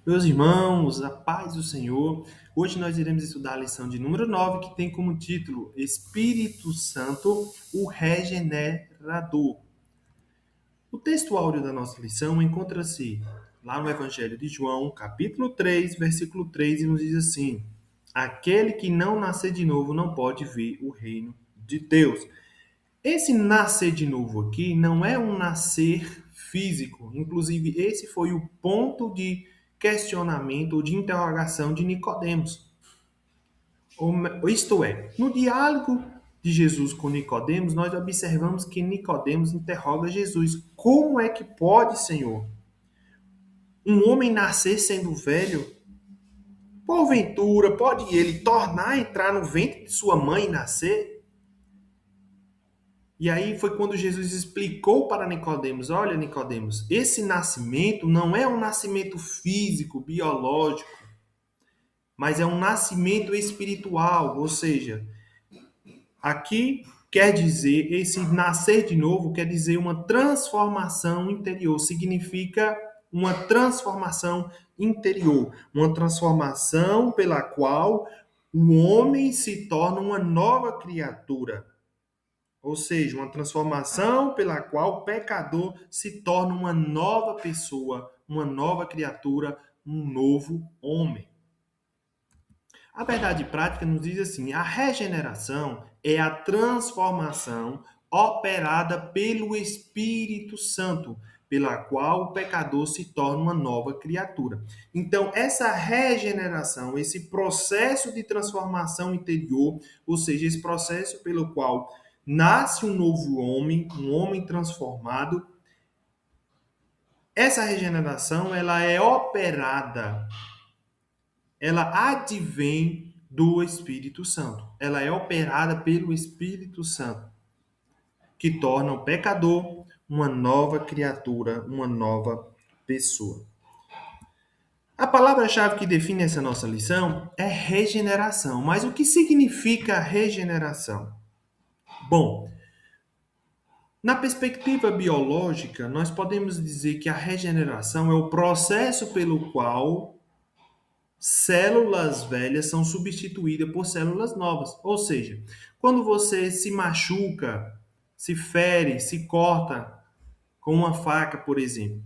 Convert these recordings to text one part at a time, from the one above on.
Meus irmãos, a paz do Senhor. Hoje nós iremos estudar a lição de número 9, que tem como título Espírito Santo, o Regenerador. O texto áureo da nossa lição encontra-se lá no Evangelho de João, capítulo 3, versículo 3, e nos diz assim: Aquele que não nascer de novo não pode ver o reino de Deus. Esse nascer de novo aqui não é um nascer físico. Inclusive, esse foi o ponto de questionamento ou de interrogação de Nicodemos. Isto é, no diálogo de Jesus com Nicodemos, nós observamos que Nicodemos interroga Jesus: Como é que pode, Senhor, um homem nascer sendo velho? Porventura, pode ele tornar a entrar no ventre de sua mãe e nascer? E aí foi quando Jesus explicou para Nicodemos: Olha, Nicodemos, esse nascimento não é um nascimento físico, biológico, mas é um nascimento espiritual. Ou seja, aqui quer dizer, esse nascer de novo quer dizer uma transformação interior, significa uma transformação interior, uma transformação pela qual o homem se torna uma nova criatura. Ou seja, uma transformação pela qual o pecador se torna uma nova pessoa, uma nova criatura, um novo homem. A verdade prática nos diz assim: a regeneração é a transformação operada pelo Espírito Santo, pela qual o pecador se torna uma nova criatura. Então, essa regeneração, esse processo de transformação interior, ou seja, esse processo pelo qual nasce um homem transformado, essa regeneração ela é operada, ela advém do Espírito Santo. Ela é operada pelo Espírito Santo, que torna o pecador uma nova criatura, uma nova pessoa. A palavra-chave que define essa nossa lição é regeneração. Mas o que significa regeneração? Bom, na perspectiva biológica, nós podemos dizer que a regeneração é o processo pelo qual células velhas são substituídas por células novas. Ou seja, quando você se machuca, se fere, se corta com uma faca, por exemplo,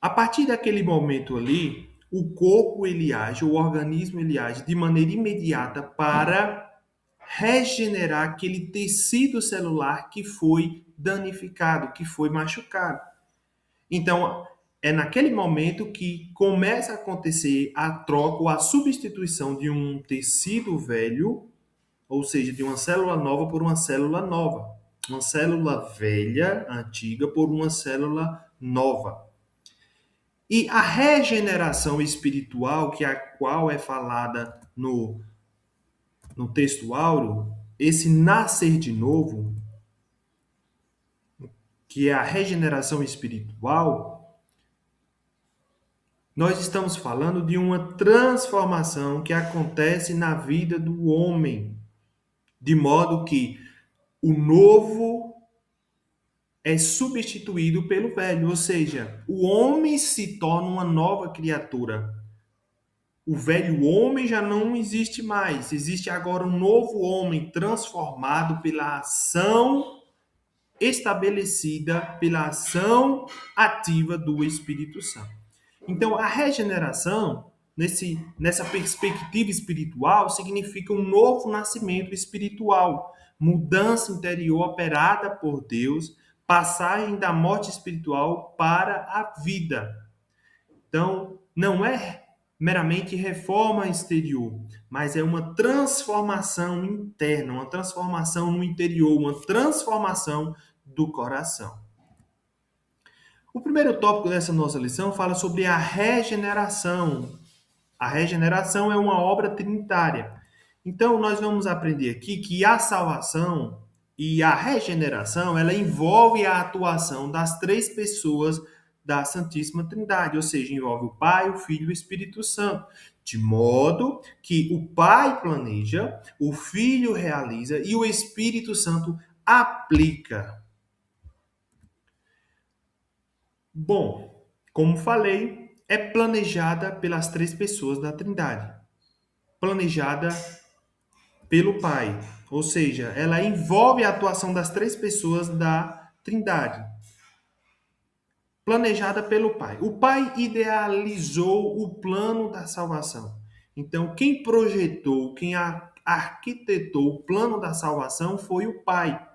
a partir daquele momento ali, o corpo ele age, o organismo ele age de maneira imediata para regenerar aquele tecido celular que foi danificado, que foi machucado. Então, é naquele momento que começa a acontecer a troca ou a substituição de um tecido velho, ou seja, de uma célula nova por uma célula nova. Uma célula velha, antiga, por uma célula nova. E a regeneração espiritual, que é a qual é falada no texto áureo, esse nascer de novo, que é a regeneração espiritual, nós estamos falando de uma transformação que acontece na vida do homem, de modo que o novo é substituído pelo velho, ou seja, o homem se torna uma nova criatura. O velho homem já não existe mais, existe agora um novo homem transformado pela ação estabelecida, pela ação ativa do Espírito Santo. Então, a regeneração, nessa perspectiva espiritual, significa um novo nascimento espiritual, mudança interior operada por Deus, passagem da morte espiritual para a vida. Então, não é meramente reforma exterior, mas é uma transformação interna, uma transformação no interior, uma transformação do coração. O primeiro tópico dessa nossa lição fala sobre a regeneração. A regeneração é uma obra trinitária. Então, nós vamos aprender aqui que a salvação e a regeneração, ela envolve a atuação das três pessoas da Santíssima Trindade, ou seja, envolve o Pai, o Filho e o Espírito Santo, de modo que o Pai planeja, o Filho realiza e o Espírito Santo aplica. Bom, como falei, é planejada pelas três pessoas da Trindade. Planejada pelo Pai. Ou seja, ela envolve a atuação das três pessoas da Trindade. Planejada pelo Pai. O Pai idealizou o plano da salvação. Então, quem projetou, quem arquitetou o plano da salvação foi o Pai.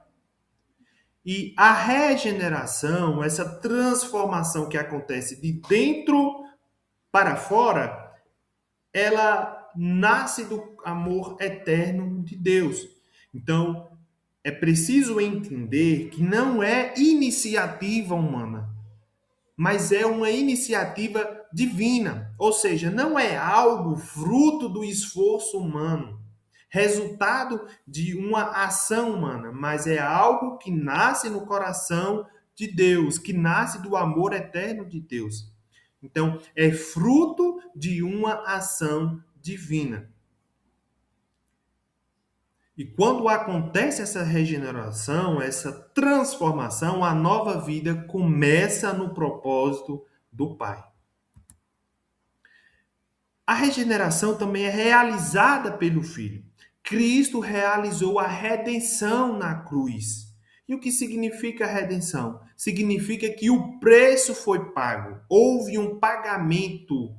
E a regeneração, essa transformação que acontece de dentro para fora, ela nasce do amor eterno de Deus. Então, é preciso entender que não é iniciativa humana, mas é uma iniciativa divina. Ou seja, não é algo fruto do esforço humano, resultado de uma ação humana, mas é algo que nasce no coração de Deus, que nasce do amor eterno de Deus. Então, é fruto de uma ação divina. E quando acontece essa regeneração, essa transformação, a nova vida começa no propósito do Pai. A regeneração também é realizada pelo Filho. Cristo realizou a redenção na cruz. E o que significa redenção? Significa que o preço foi pago. Houve um pagamento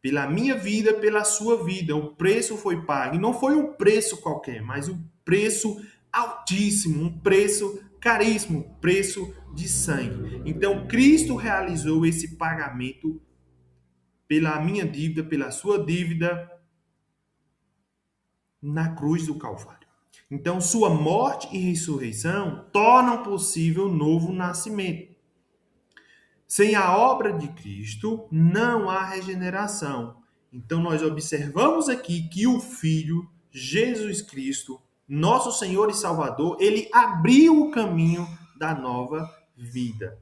pela minha vida, pela sua vida. O preço foi pago. E não foi um preço qualquer, mas um preço altíssimo, um preço caríssimo, um preço de sangue. Então, Cristo realizou esse pagamento pela minha dívida, pela sua dívida, na cruz do Calvário. Então, sua morte e ressurreição tornam possível o novo nascimento. Sem a obra de Cristo, não há regeneração. Então, nós observamos aqui que o Filho, Jesus Cristo, nosso Senhor e Salvador, ele abriu o caminho da nova vida.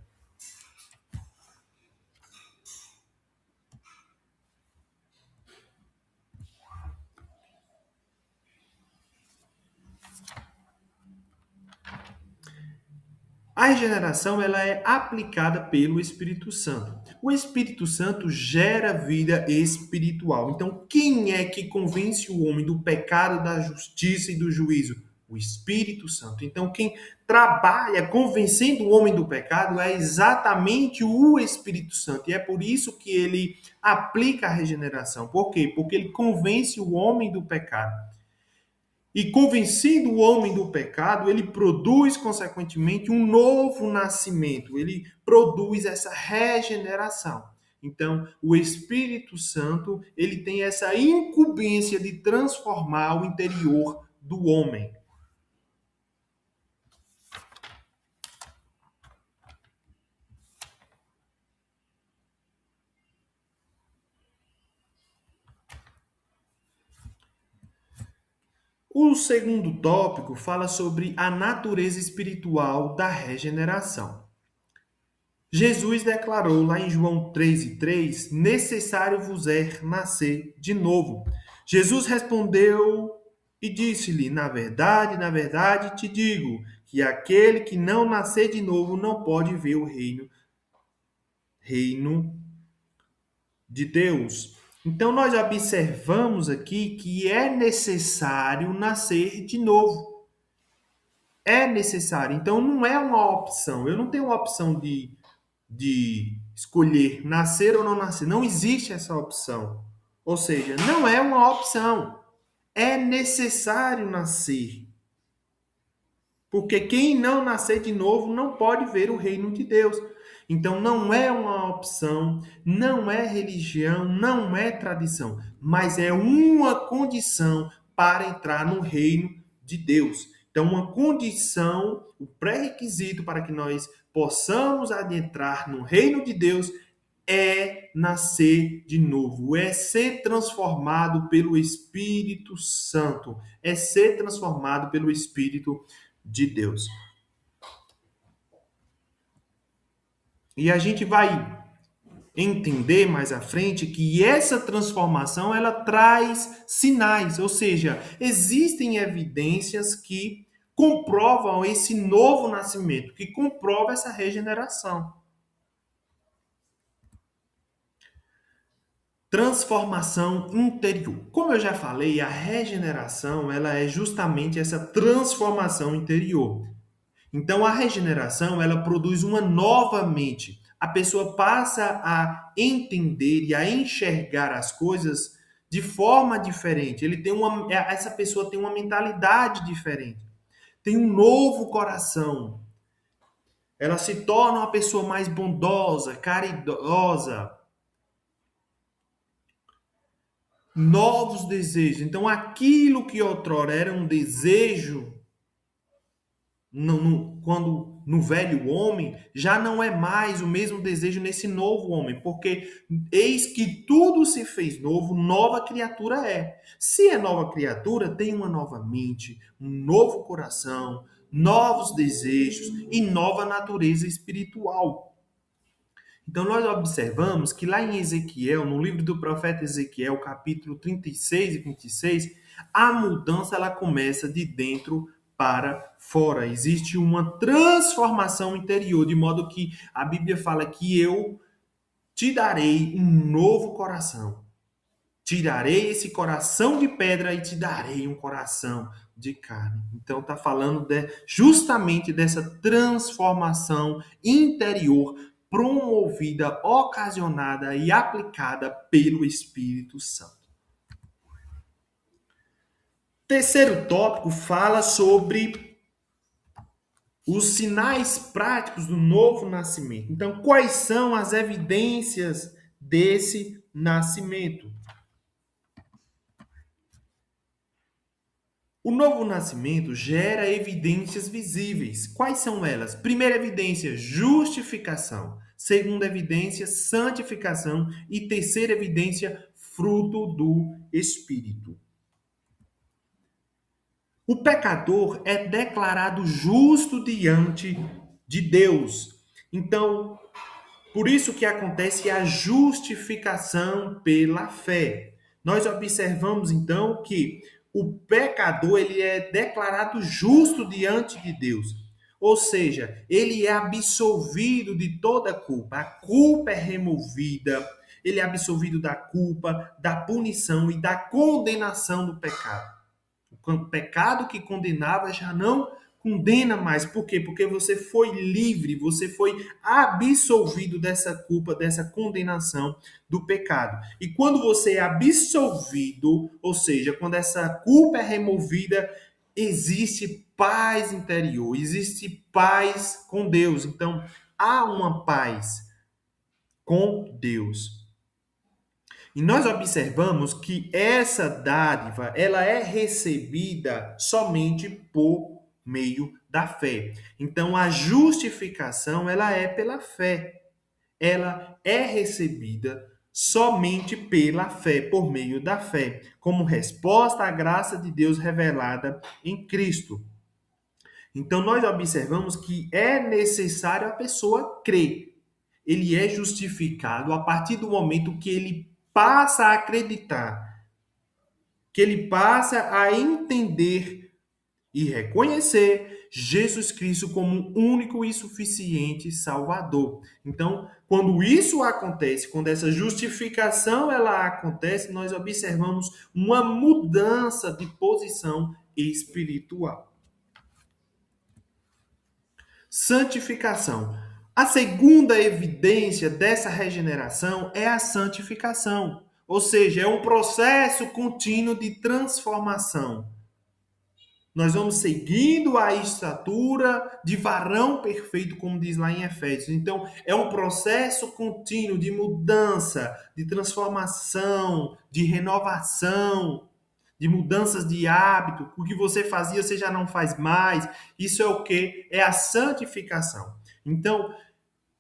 A regeneração ela é aplicada pelo Espírito Santo. O Espírito Santo gera vida espiritual. Então, quem é que convence o homem do pecado, da justiça e do juízo? O Espírito Santo. Então, quem trabalha convencendo o homem do pecado é exatamente o Espírito Santo. E é por isso que ele aplica a regeneração. Por quê? Porque ele convence o homem do pecado. E convencendo o homem do pecado, ele produz, consequentemente, um novo nascimento. Ele produz essa regeneração. Então, o Espírito Santo, ele tem essa incumbência de transformar o interior do homem. O segundo tópico fala sobre a natureza espiritual da regeneração. Jesus declarou lá em João 3:3, necessário vos é nascer de novo. Jesus respondeu e disse-lhe, na verdade te digo, que aquele que não nascer de novo não pode ver o reino de Deus. Então nós observamos aqui que é necessário nascer de novo. É necessário. Então não é uma opção. Eu não tenho uma opção de escolher nascer ou não nascer. Não existe essa opção. Ou seja, não é uma opção. É necessário nascer. Porque quem não nascer de novo não pode ver o reino de Deus. Então não é uma opção, não é religião, não é tradição, mas é uma condição para entrar no reino de Deus. Então, uma condição, o pré-requisito para que nós possamos adentrar no reino de Deus é nascer de novo, é ser transformado pelo Espírito Santo, é ser transformado pelo Espírito de Deus. E a gente vai entender mais à frente que essa transformação ela traz sinais, ou seja, existem evidências que comprovam esse novo nascimento, que comprova essa regeneração. Transformação interior. Como eu já falei, a regeneração, ela é justamente essa transformação interior. Então, a regeneração, ela produz uma nova mente. A pessoa passa a entender e a enxergar as coisas de forma diferente. Essa pessoa tem uma mentalidade diferente. Tem um novo coração. Ela se torna uma pessoa mais bondosa, caridosa, novos desejos. Então, aquilo que outrora era um desejo quando no velho homem, já não é mais o mesmo desejo nesse novo homem, porque eis que tudo se fez novo, nova criatura é. Se é nova criatura, tem uma nova mente, um novo coração, novos desejos e nova natureza espiritual. Então, nós observamos que lá em Ezequiel, no livro do profeta Ezequiel, capítulo 36 e 26, a mudança ela começa de dentro para fora. Existe uma transformação interior, de modo que a Bíblia fala que eu te darei um novo coração. Tirarei esse coração de pedra e te darei um coração de carne. Então está falando justamente dessa transformação interior promovida, ocasionada e aplicada pelo Espírito Santo. Terceiro tópico fala sobre os sinais práticos do novo nascimento. Então, quais são as evidências desse nascimento? O novo nascimento gera evidências visíveis. Quais são elas? Primeira evidência, justificação. Segunda evidência, santificação. E terceira evidência, fruto do Espírito. O pecador é declarado justo diante de Deus. Então, por isso que acontece a justificação pela fé. Nós observamos então que o pecador ele é declarado justo diante de Deus. Ou seja, ele é absolvido de toda culpa. A culpa é removida. Ele é absolvido da culpa, da punição e da condenação do pecado. O pecado que condenava já não condena mais. Por quê? Porque você foi livre, você foi absolvido dessa culpa, dessa condenação do pecado. E quando você é absolvido, ou seja, quando essa culpa é removida, existe paz interior, existe paz com Deus. Então, há uma paz com Deus. E nós observamos que essa dádiva, ela é recebida somente por meio da fé. Então, a justificação, ela é pela fé. Ela é recebida somente pela fé, por meio da fé, como resposta à graça de Deus revelada em Cristo. Então, nós observamos que é necessário a pessoa crer. Ele é justificado a partir do momento que ele passa a acreditar, que ele passa a entender e reconhecer Jesus Cristo como único e suficiente Salvador. Então, quando isso acontece, quando essa justificação ela acontece, nós observamos uma mudança de posição espiritual. Santificação. A segunda evidência dessa regeneração é a santificação, ou seja, é um processo contínuo de transformação. Nós vamos seguindo a estatura de varão perfeito, como diz lá em Efésios. Então, é um processo contínuo de mudança, de transformação, de renovação, de mudanças de hábito. O que você fazia, você já não faz mais. Isso é o quê? É a santificação. Então,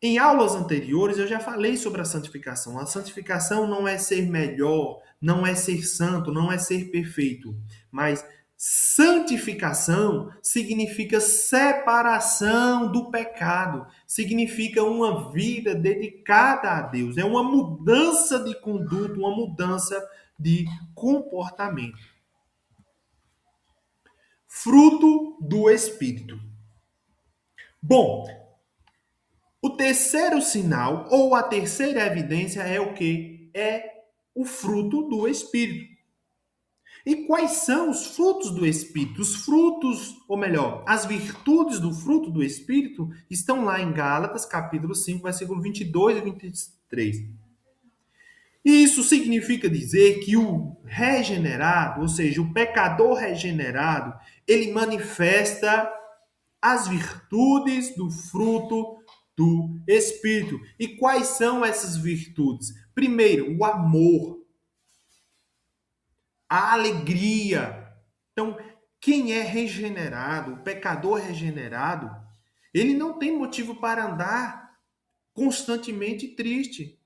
em aulas anteriores, eu já falei sobre a santificação. A santificação não é ser melhor, não é ser santo, não é ser perfeito. Mas santificação significa separação do pecado, significa uma vida dedicada a Deus. É uma mudança de conduta, uma mudança de comportamento. Fruto do Espírito. Bom, o terceiro sinal ou a terceira evidência é o que? É o fruto do Espírito. E quais são os frutos do Espírito? Os frutos, ou melhor, as virtudes do fruto do Espírito estão lá em Gálatas, capítulo 5, versículo 22 e 23. E isso significa dizer que o regenerado, ou seja, o pecador regenerado, ele manifesta as virtudes do fruto do Espírito. E quais são essas virtudes? Primeiro, o amor, a alegria. Então, quem é regenerado, o pecador regenerado, ele não tem motivo para andar constantemente triste.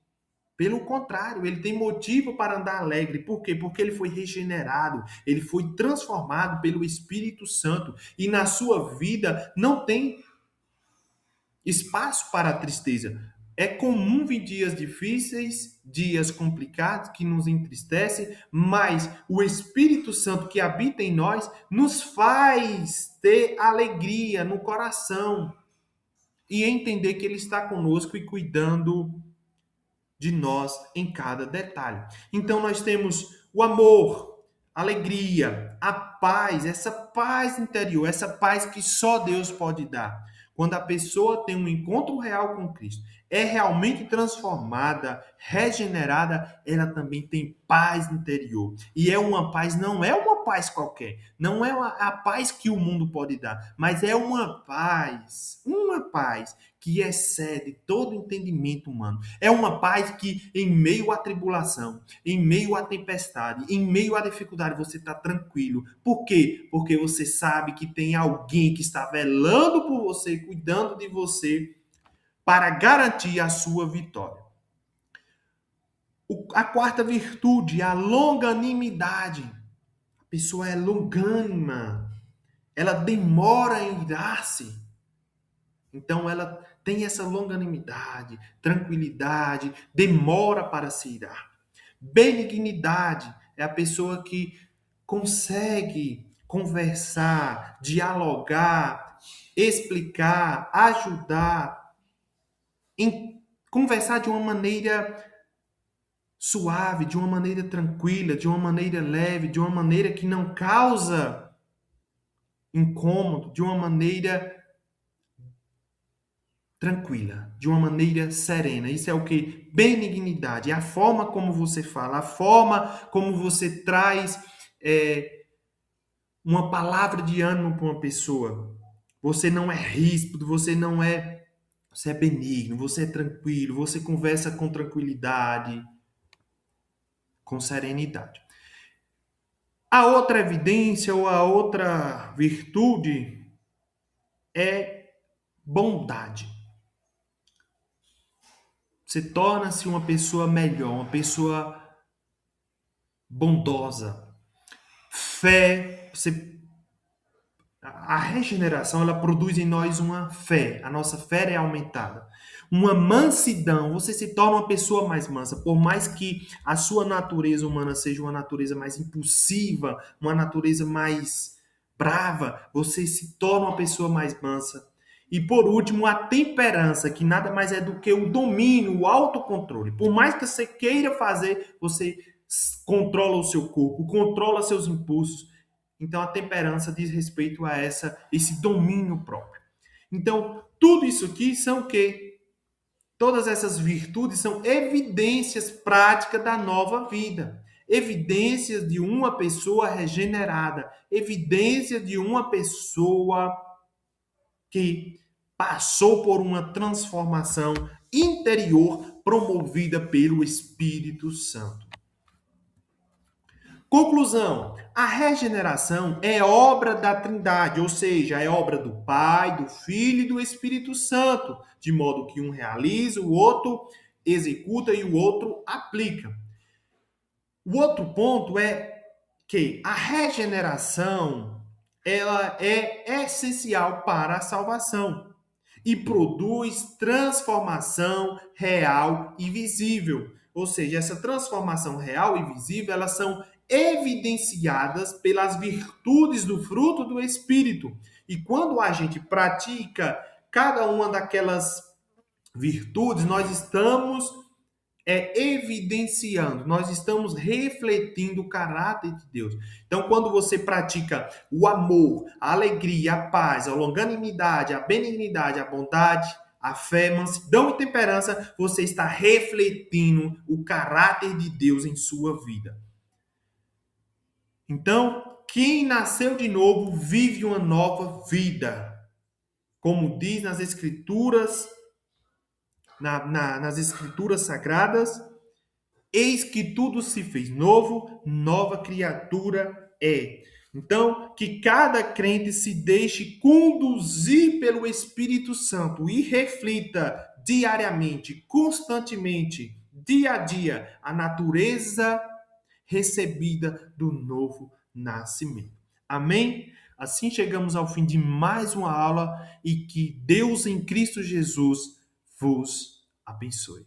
Pelo contrário, ele tem motivo para andar alegre. Por quê? Porque ele foi regenerado, ele foi transformado pelo Espírito Santo. E na sua vida não tem espaço para a tristeza. É comum vir dias difíceis, dias complicados que nos entristecem, mas o Espírito Santo que habita em nós nos faz ter alegria no coração e entender que Ele está conosco e cuidando de nós em cada detalhe. Então nós temos o amor, a alegria, a paz, essa paz interior, essa paz que só Deus pode dar. Quando a pessoa tem um encontro real com Cristo, é realmente transformada, regenerada, ela também tem paz interior. E é uma paz, não é uma paz qualquer, não é a paz que o mundo pode dar, mas é uma paz que excede todo entendimento humano. É uma paz que, em meio à tribulação, em meio à tempestade, em meio à dificuldade, você está tranquilo. Por quê? Porque você sabe que tem alguém que está velando por você, cuidando de você, para garantir a sua vitória. A quarta virtude, a longanimidade. A pessoa é longânima. Ela demora em irar-se. Então ela tem essa longanimidade, tranquilidade, demora para se irar. Benignidade é a pessoa que consegue conversar, dialogar, explicar, ajudar, conversar de uma maneira suave, de uma maneira tranquila, de uma maneira leve, de uma maneira que não causa incômodo, de uma maneira tranquila, de uma maneira serena. Isso é o que? Benignidade. É a forma como você fala, a forma como você traz uma palavra de ânimo para uma pessoa. Você não é ríspido, você é benigno, você é tranquilo, você conversa com tranquilidade, com serenidade. A outra evidência ou a outra virtude é bondade. Você torna-se uma pessoa melhor, uma pessoa bondosa. Fé, a regeneração, ela produz em nós uma fé. A nossa fé é aumentada. Uma mansidão, você se torna uma pessoa mais mansa. Por mais que a sua natureza humana seja uma natureza mais impulsiva, uma natureza mais brava, você se torna uma pessoa mais mansa. E por último, a temperança, que nada mais é do que o domínio, o autocontrole. Por mais que você queira fazer, você controla o seu corpo, controla seus impulsos. Então a temperança diz respeito a esse domínio próprio. Então, tudo isso aqui são o quê? Todas essas virtudes são evidências práticas da nova vida. Evidências de uma pessoa regenerada. Evidência de uma pessoa que passou por uma transformação interior promovida pelo Espírito Santo. Conclusão: a regeneração é obra da Trindade, ou seja, é obra do Pai, do Filho e do Espírito Santo, de modo que um realiza, o outro executa e o outro aplica. O outro ponto é que a regeneração ela é essencial para a salvação e produz transformação real e visível. Ou seja, essa transformação real e visível, elas são evidenciadas pelas virtudes do fruto do Espírito. E quando a gente pratica cada uma daquelas virtudes, nós estamos é evidenciando, nós estamos refletindo o caráter de Deus. Então, quando você pratica o amor, a alegria, a paz, a longanimidade, a benignidade, a bondade, a fé, mansidão e temperança, você está refletindo o caráter de Deus em sua vida. Então, quem nasceu de novo vive uma nova vida. Como diz nas Escrituras, nas Escrituras Sagradas, eis que tudo se fez novo, nova criatura é. Então, que cada crente se deixe conduzir pelo Espírito Santo e reflita diariamente, constantemente, dia a dia, a natureza recebida do novo nascimento. Amém? Assim chegamos ao fim de mais uma aula e que Deus em Cristo Jesus vos abençoe.